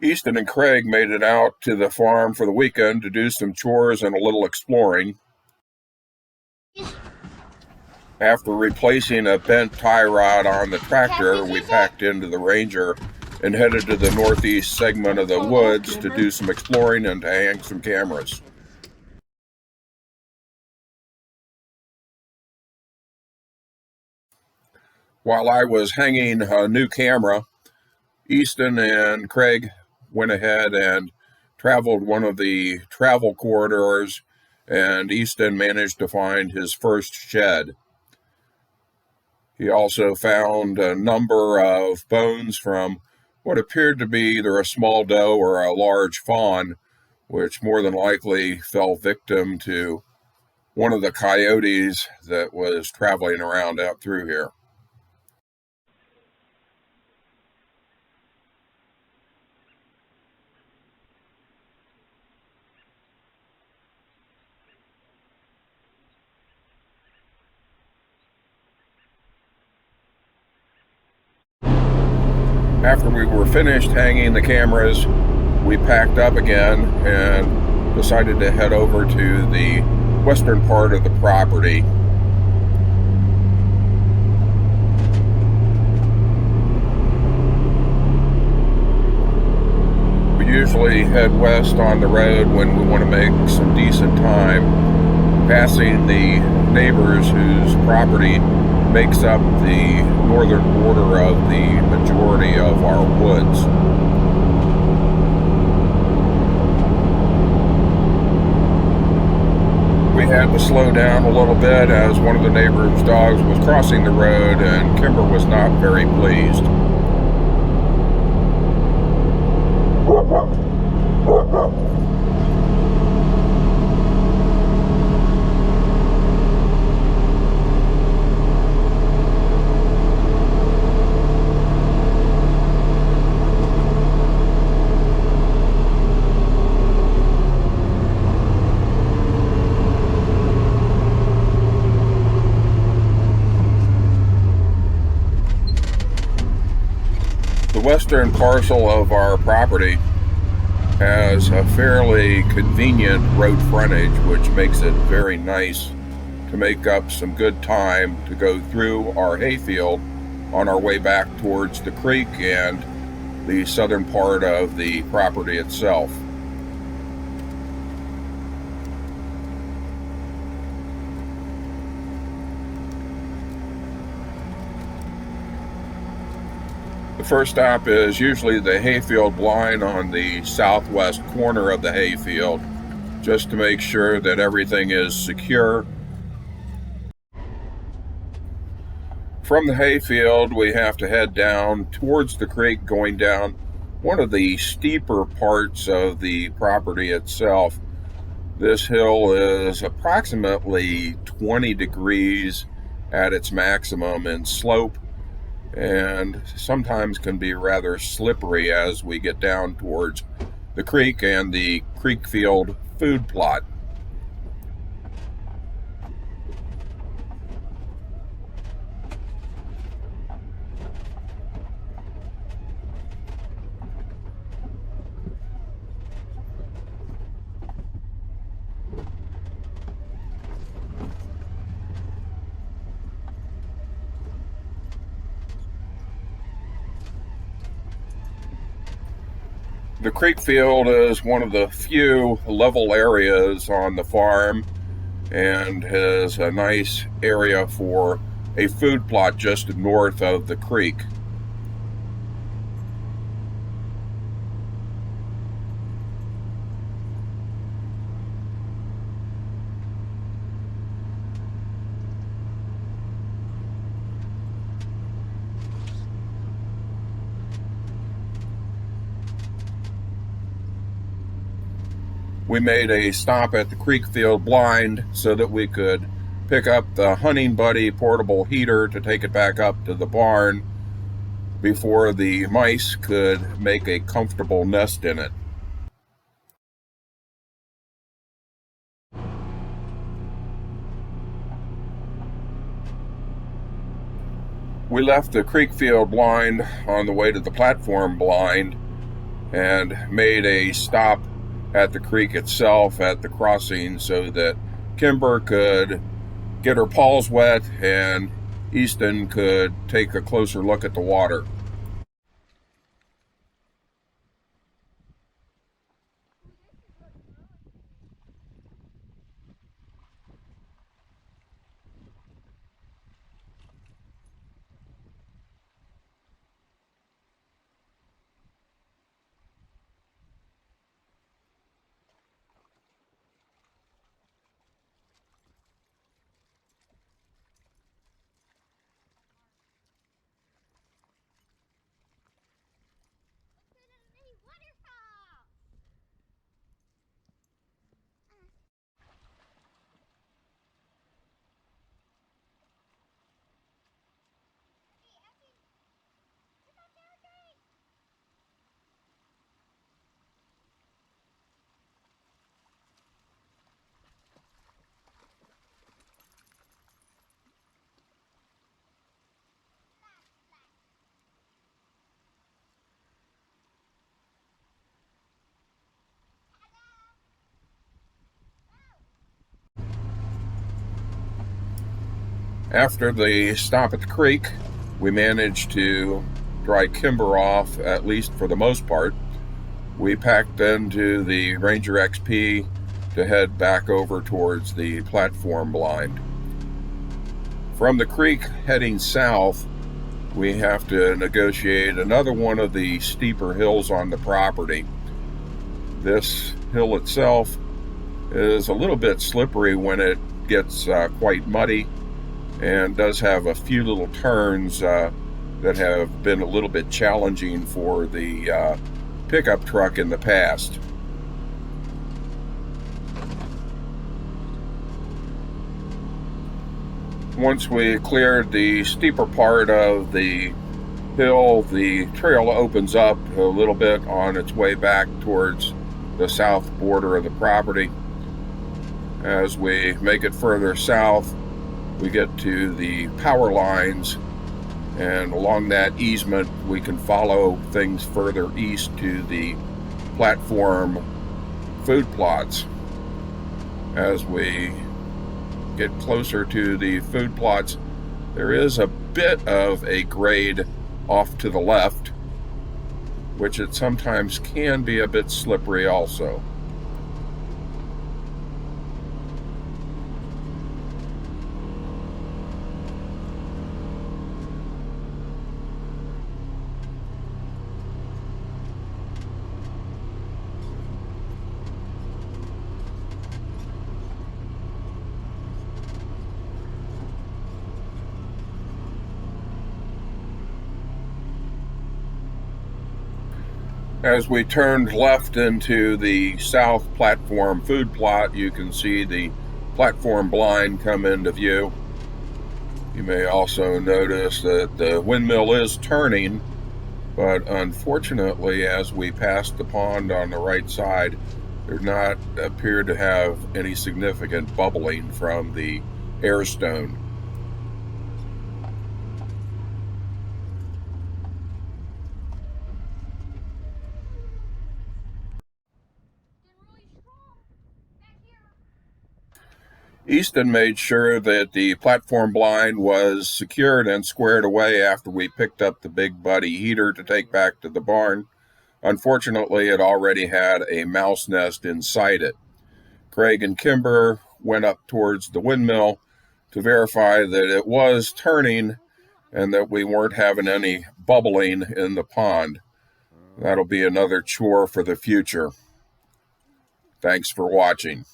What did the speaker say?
Easton and Craig made it out to the farm for the weekend to do some chores and a little exploring. After replacing a bent tie rod on the tractor, we packed into the Ranger and headed to the northeast segment of the woods to do some exploring and to hang some cameras. While I was hanging a new camera, Easton and Craig went ahead and traveled one of the travel corridors, and Easton managed to find his first shed. He also found a number of bones from what appeared to be either a small doe or a large fawn, which more than likely fell victim to one of the coyotes that was traveling around out through here. After we were finished hanging the cameras, we packed up again and decided to head over to the western part of the property. We usually head west on the road when we want to make some decent time, passing the neighbors whose property makes up the northern border of the majority of our woods. We had to slow down a little bit as one of the neighbor's dogs was crossing the road, and Kimber was not very pleased. The western parcel of our property has a fairly convenient road frontage, which makes it very nice to make up some good time to go through our hayfield on our way back towards the creek and the southern part of the property itself. The first stop is usually the hayfield blind on the southwest corner of the hayfield, just to make sure that everything is secure. From the hayfield, we have to head down towards the creek, going down one of the steeper parts of the property itself. This hill is approximately 20 degrees at its maximum in slope, and sometimes can be rather slippery as we get down towards the creek and the creek field food plot. The creek field is one of the few level areas on the farm and has a nice area for a food plot just north of the creek. We made a stop at the creek field blind so that we could pick up the Hunting Buddy portable heater to take it back up to the barn before the mice could make a comfortable nest in it. We left the creek field blind on the way to the platform blind and made a stop at the creek itself at the crossing so that Kimber could get her paws wet and Easton could take a closer look at the water. After the stop at the creek, we managed to dry Kimber off, at least for the most part. We packed into the Ranger XP to head back over towards the platform blind. From the creek heading south, we have to negotiate another one of the steeper hills on the property. This hill itself is a little bit slippery when it gets quite muddy, and does have a few little turns that have been a little bit challenging for the pickup truck in the past. Once we cleared the steeper part of the hill, the trail opens up a little bit on its way back towards the south border of the property. As we make it further south, we get to the power lines, and along that easement we can follow things further east to the platform food plots. As we get closer to the food plots, there is a bit of a grade off to the left, which it sometimes can be a bit slippery also. As we turned left into the south platform food plot, you can see the platform blind come into view. You may also notice that the windmill is turning, but unfortunately, as we passed the pond on the right side, there does not appear to have any significant bubbling from the air stone. Easton made sure that the platform blind was secured and squared away after we picked up the big buddy heater to take back to the barn. Unfortunately, it already had a mouse nest inside it. Craig and Kimber went up towards the windmill to verify that it was turning and that we weren't having any bubbling in the pond. That'll be another chore for the future. Thanks for watching.